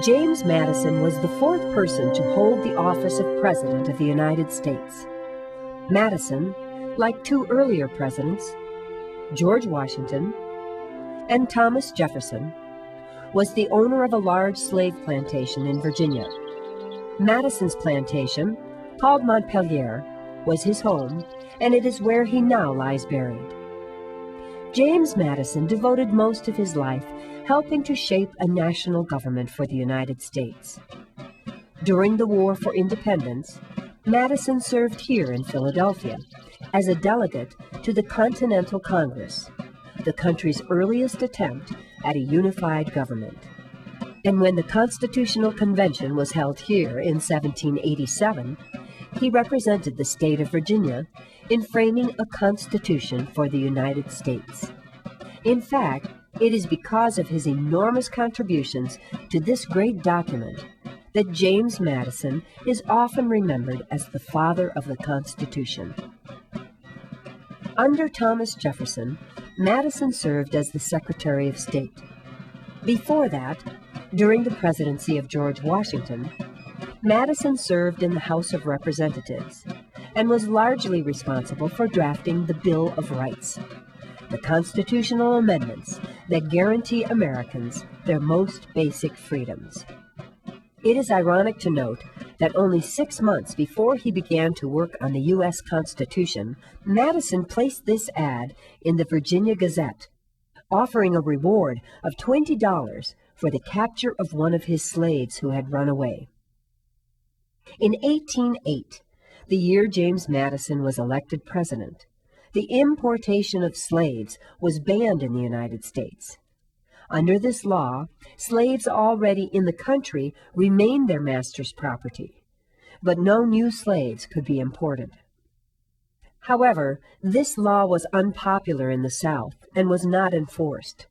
James Madison was the fourth person to hold the office of President of the United States. Madison, like two earlier presidents, George Washington and Thomas Jefferson, was the owner of a large slave plantation in Virginia. Madison's plantation, called Montpelier, was his home, and it is where he now lies buried. James Madison devoted most of his life helping to shape a national government for the United States. During the War for Independence, Madison served here in Philadelphia as a delegate to the Continental Congress, the country's earliest attempt at a unified government. And when the Constitutional Convention was held here in 1787, he represented the state of Virginia in framing a constitution for the United States. In fact, it is because of his enormous contributions to this great document that James Madison is often remembered as the father of the Constitution. Under Thomas Jefferson, Madison served as the Secretary of State. Before that, during the presidency of George Washington, Madison served in the House of Representatives and was largely responsible for drafting the Bill of Rights, the constitutional amendments that guarantee Americans their most basic freedoms. It is ironic to note that only 6 months before he began to work on the U.S. Constitution, Madison placed this ad in the Virginia Gazette, offering a reward of $20 for the capture of one of his slaves who had run away. In 1808, the year James Madison was elected president, the importation of slaves was banned in the United States. Under this law, slaves already in the country remained their master's property, but no new slaves could be imported. However, this law was unpopular in the South and was not enforced.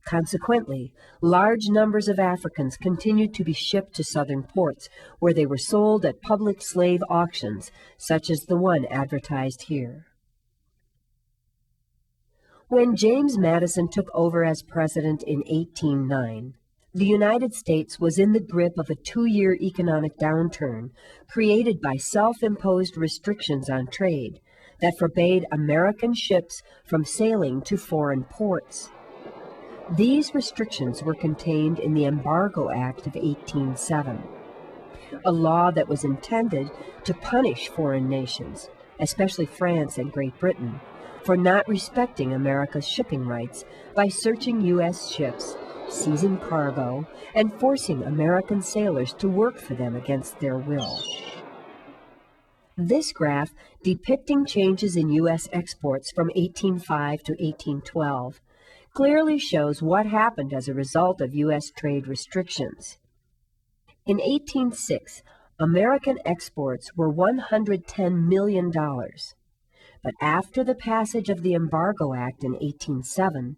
Consequently, large numbers of Africans continued to be shipped to southern ports, where they were sold at public slave auctions, such as the one advertised here. When James Madison took over as president in 1809, the United States was in the grip of a 2-year economic downturn created by self-imposed restrictions on trade that forbade American ships from sailing to foreign ports. These restrictions were contained in the Embargo Act of 1807, a law that was intended to punish foreign nations, especially France and Great Britain, for not respecting America's shipping rights by searching U.S. ships, seizing cargo, and forcing American sailors to work for them against their will. This graph, depicting changes in U.S. exports from 1805 to 1812, clearly shows what happened as a result of U.S. trade restrictions. In 1806, American exports were $110 million. But after the passage of the Embargo Act in 1807,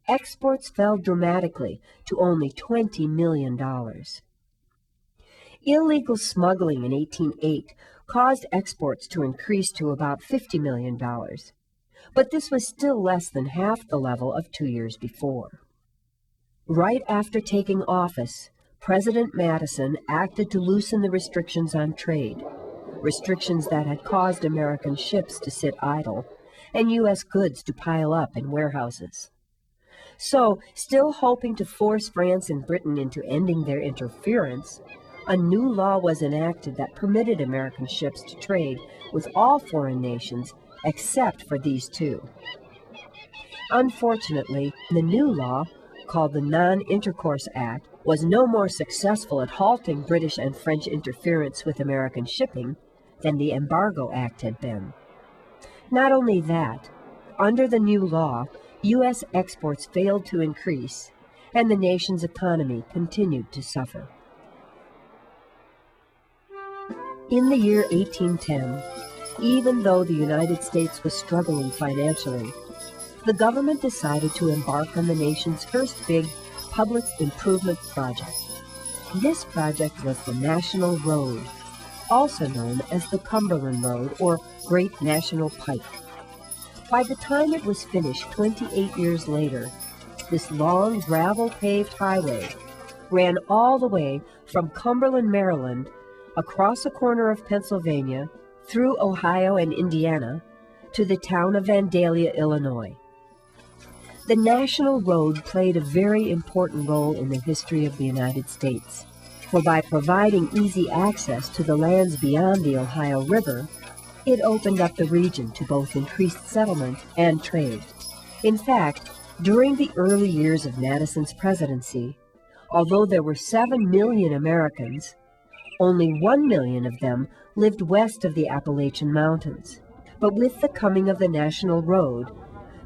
exports fell dramatically to only $20 million. Illegal smuggling in 1808 caused exports to increase to about $50 million, but this was still less than half the level of 2 years before. Right after taking office, President Madison acted to loosen the restrictions on trade, restrictions that had caused American ships to sit idle and U.S. goods to pile up in warehouses. So, still hoping to force France and Britain into ending their interference, a new law was enacted that permitted American ships to trade with all foreign nations except for these two. Unfortunately, the new law, called the Non-Intercourse Act, was no more successful at halting British and French interference with American shipping than the Embargo Act had been. Not only that, under the new law, U.S. exports failed to increase, and the nation's economy continued to suffer. In the year 1810, even though the United States was struggling financially, the government decided to embark on the nation's first big public improvement project. This project was the National Road, also known as the Cumberland Road or Great National Pike. By the time it was finished 28 years later, this long gravel-paved highway ran all the way from Cumberland, Maryland, across a corner of Pennsylvania, through Ohio and Indiana, to the town of Vandalia, Illinois. The National Road played a very important role in the history of the United States, for by providing easy access to the lands beyond the Ohio River, it opened up the region to both increased settlement and trade. In fact, during the early years of Madison's presidency, although there were 7 million Americans, only 1 million of them lived west of the Appalachian Mountains. But with the coming of the National Road,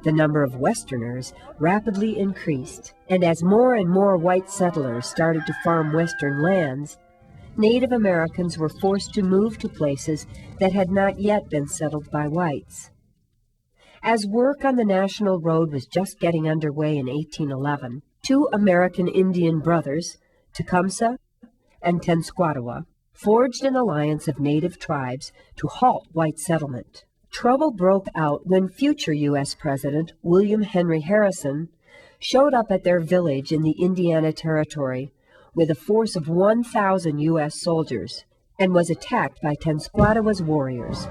the number of Westerners rapidly increased, and as more and more white settlers started to farm Western lands, Native Americans were forced to move to places that had not yet been settled by whites. As work on the National Road was just getting underway in 1811, 2 American Indian brothers, Tecumseh and Tenskwatawa, forged an alliance of native tribes to halt white settlement. Trouble broke out when future U.S. President William Henry Harrison showed up at their village in the Indiana Territory with a force of 1,000 U.S. soldiers and was attacked by Tenskwatawa's warriors.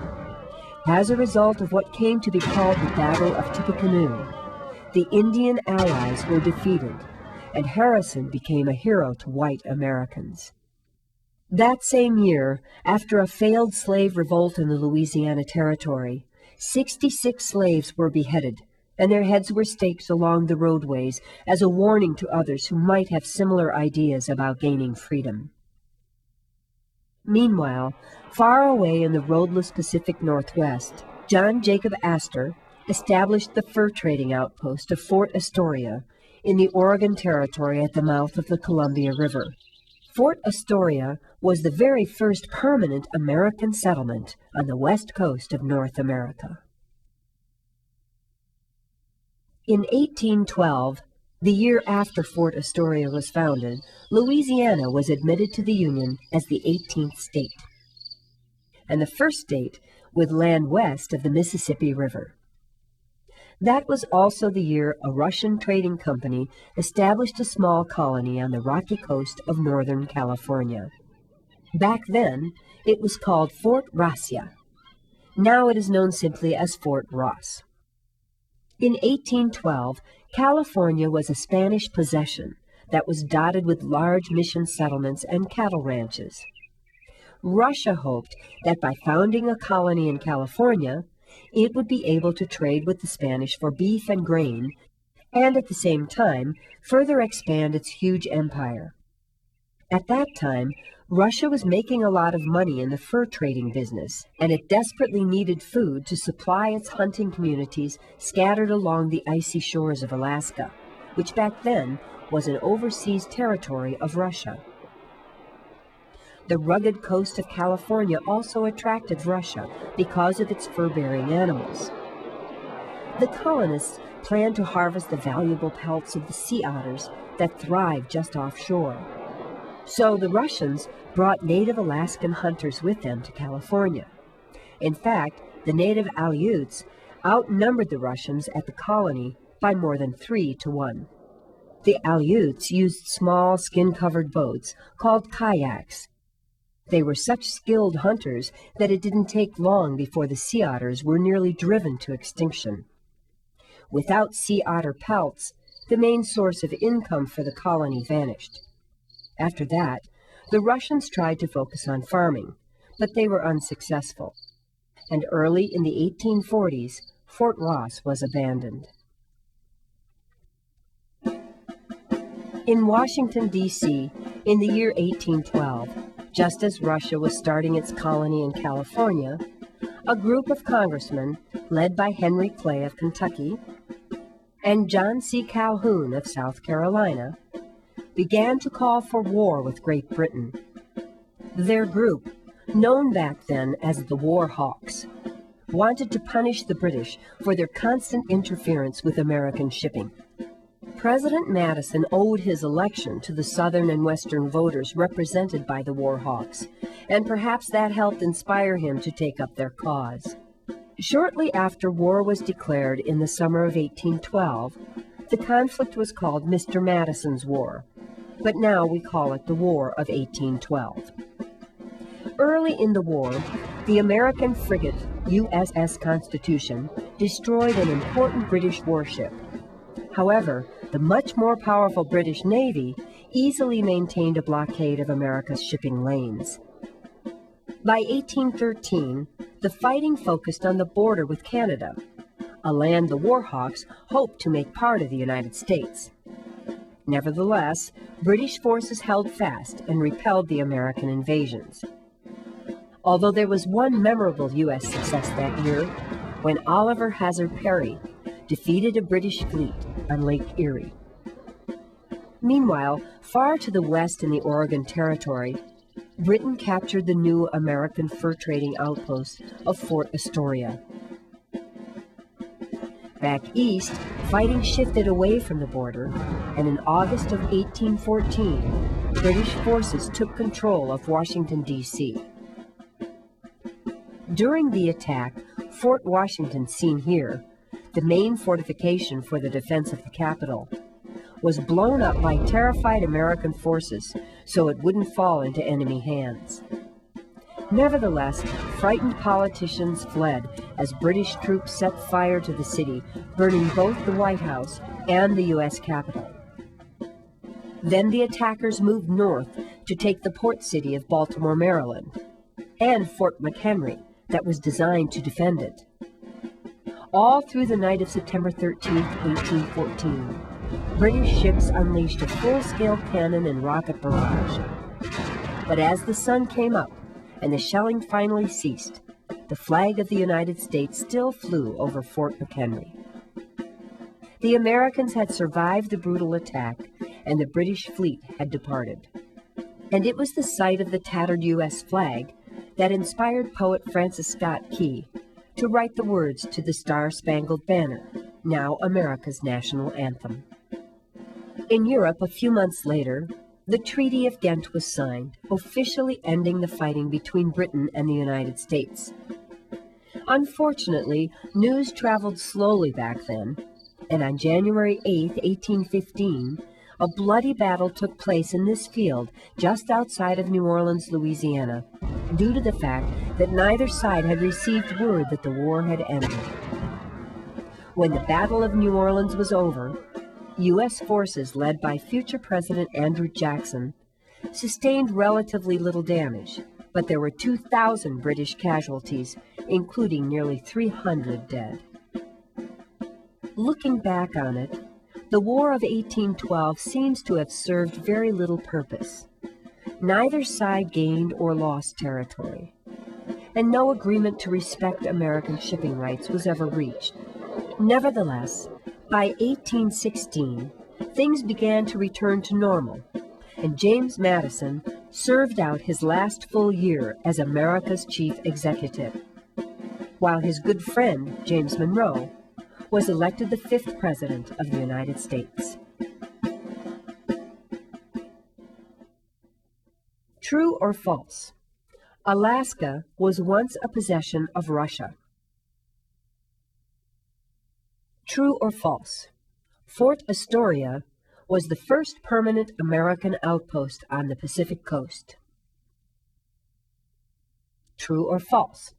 As a result of what came to be called the Battle of Tippecanoe, the Indian allies were defeated, and Harrison became a hero to white Americans. That same year, after a failed slave revolt in the Louisiana Territory, 66 slaves were beheaded, and their heads were staked along the roadways as a warning to others who might have similar ideas about gaining freedom. Meanwhile, far away in the roadless Pacific Northwest, John Jacob Astor established the fur trading outpost of Fort Astoria in the Oregon Territory at the mouth of the Columbia River. Fort Astoria was the very first permanent American settlement on the west coast of North America. In 1812, the year after Fort Astoria was founded, Louisiana was admitted to the Union as the 18th state, and the first state with land west of the Mississippi River. That was also the year a Russian trading company established a small colony on the rocky coast of Northern California. Back then, it was called Fort Rassia. Now it is known simply as Fort Ross. In 1812, California was a Spanish possession that was dotted with large mission settlements and cattle ranches. Russia hoped that by founding a colony in California, it would be able to trade with the Spanish for beef and grain, and at the same time further expand its huge empire. At that time, Russia was making a lot of money in the fur trading business, and it desperately needed food to supply its hunting communities scattered along the icy shores of Alaska, which back then was an overseas territory of Russia. The rugged coast of California also attracted Russia because of its fur-bearing animals. The colonists planned to harvest the valuable pelts of the sea otters that thrive just offshore. So the Russians brought native Alaskan hunters with them to California. In fact, the native Aleuts outnumbered the Russians at the colony by more than 3 to 1. The Aleuts used small skin-covered boats called kayaks. They were such skilled hunters that it didn't take long before the sea otters were nearly driven to extinction. Without sea otter pelts, the main source of income for the colony vanished. After that, the Russians tried to focus on farming, but they were unsuccessful, and early in the 1840s, Fort Ross was abandoned. In Washington, D.C., in the year 1812, just as Russia was starting its colony in California, a group of congressmen, led by Henry Clay of Kentucky and John C. Calhoun of South Carolina, began to call for war with Great Britain. Their group, known back then as the War Hawks, wanted to punish the British for their constant interference with American shipping. President Madison owed his election to the Southern and Western voters represented by the war hawks, and perhaps that helped inspire him to take up their cause. Shortly after war was declared in the summer of 1812, the conflict was called Mr. Madison's War, but now we call it the War of 1812. Early in the war, the American frigate USS Constitution destroyed an important British warship. However, the much more powerful British Navy easily maintained a blockade of America's shipping lanes. By 1813, the fighting focused on the border with Canada, a land the war hawks hoped to make part of the United States. Nevertheless, British forces held fast and repelled the American invasions. Although there was one memorable U.S. success that year, when Oliver Hazard Perry defeated a British fleet on Lake Erie. Meanwhile, far to the west in the Oregon Territory, Britain captured the new American fur trading outpost of Fort Astoria. Back east, fighting shifted away from the border, and in August of 1814, British forces took control of Washington, D.C. During the attack, Fort Washington, seen here, the main fortification for the defense of the capital, was blown up by terrified American forces so it wouldn't fall into enemy hands. Nevertheless, frightened politicians fled as British troops set fire to the city, burning both the White House and the U.S. Capitol. Then the attackers moved north to take the port city of Baltimore, Maryland, and Fort McHenry that was designed to defend it. All through the night of September 13, 1814, British ships unleashed a full-scale cannon and rocket barrage. But as the sun came up and the shelling finally ceased, the flag of the United States still flew over Fort McHenry. The Americans had survived the brutal attack, and the British fleet had departed. And it was the sight of the tattered U.S. flag that inspired poet Francis Scott Key to write the words to the Star-Spangled Banner, now America's national anthem. In Europe, a few months later, the Treaty of Ghent was signed, officially ending the fighting between Britain and the United States. Unfortunately, news traveled slowly back then, and on January 8, 1815, a bloody battle took place in this field just outside of New Orleans, Louisiana, due to the fact that neither side had received word that the war had ended. When the Battle of New Orleans was over, U.S. forces led by future President Andrew Jackson sustained relatively little damage, but there were 2,000 British casualties, including nearly 300 dead. Looking back on it, the War of 1812 seems to have served very little purpose. Neither side gained or lost territory, and no agreement to respect American shipping rights was ever reached. Nevertheless, by 1816, things began to return to normal, and James Madison served out his last full year as America's chief executive, while his good friend, James Monroe, was elected the 5th President of the United States. True or false? Alaska was once a possession of Russia. True or false? Fort Astoria was the first permanent American outpost on the Pacific coast. True or false?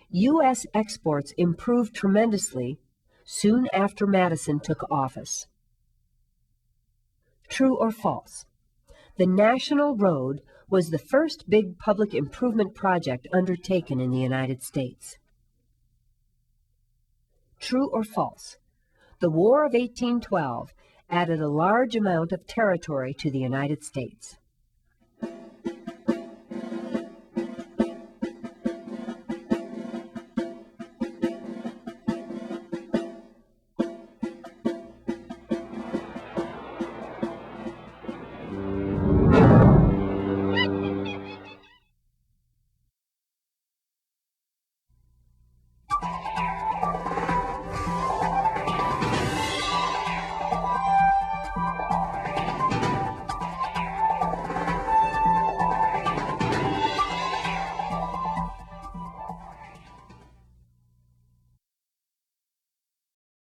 U.S. exports improved tremendously soon after Madison took office. True or false? The National Road was the first big public improvement project undertaken in the United States. True or false? The War of 1812 added a large amount of territory to the United States.